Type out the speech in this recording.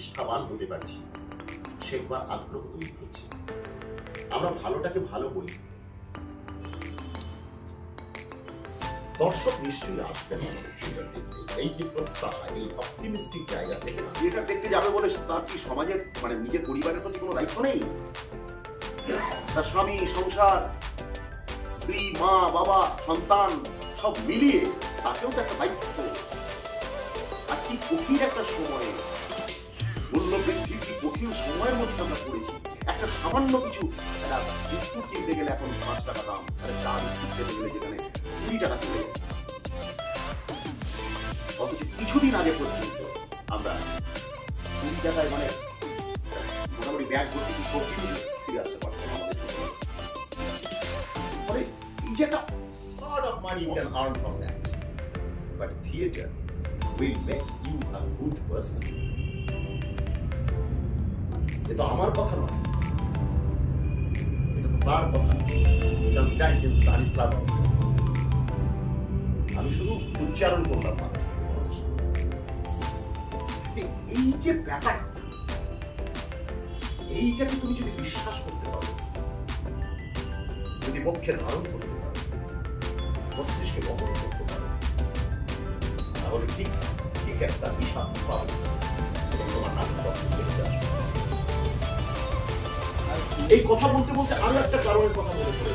নিষ্ঠাবান হতে পারছি, শেখবার আগ্রহ তৈরি হচ্ছে। আমরা ভালোটাকে ভালো বলি, দর্শক নিশ্চয়ই আসবেন এই যে প্রত্যাশা, এই অপটিমিস্টিক জায়গা থেকে। থিয়েটার দেখতে যাবে বলে তার কি সমাজের মানে নিজের পরিবারের প্রতি কোনো দায়িত্ব নেই? তার স্বামী, সংসার, স্ত্রী, মা, বাবা, সন্তান সব মিলিয়ে তাকেও তো একটা দায়িত্ব। আর কি কঠিন একটা সময়ে, মূল্য বৃদ্ধির কি কঠিন সময়ের মধ্যে আমরা পড়েছি। একটা সামান্য কিছু একটা বিস্কুট কিনতে গেলে এখন 5 টাকা দাম, একটা চা বিস্কুট খেতে গেলে যেখানে 20 টাকা চলে যায়। অথচ কিছুদিন আগে পর্যন্ত আমরা 20 টাকায় মানে মোটামুটি ব্যাগ ভর্তি কি সবজি ফিরে আসতে পারতাম আমাদের। ফলে এই যে একটা lot of money you can earn from that, but theater will make you a good person. এটা আমার কথা নয়, এটা তো তার কথা। কনস্ট্যান্টিন স্টানিস্লাভস্কি। আমি শুধু উচ্চারণ করলাম না। এই যে ব্যাপারটা, এইটাকে তুমি যদি বিশ্বাস করতে পারো, যদি পক্ষে ধারণ করতে পারো, মস্তিষ্কে বহন করতে পারো, তাহলে ঠিক ঠিক একটা বিশাল পাবে এবং তোমার নাটক দেখতে আসবে। এই কথা বলতে বলতে আরো একটা কারণের কথা মনে পড়ে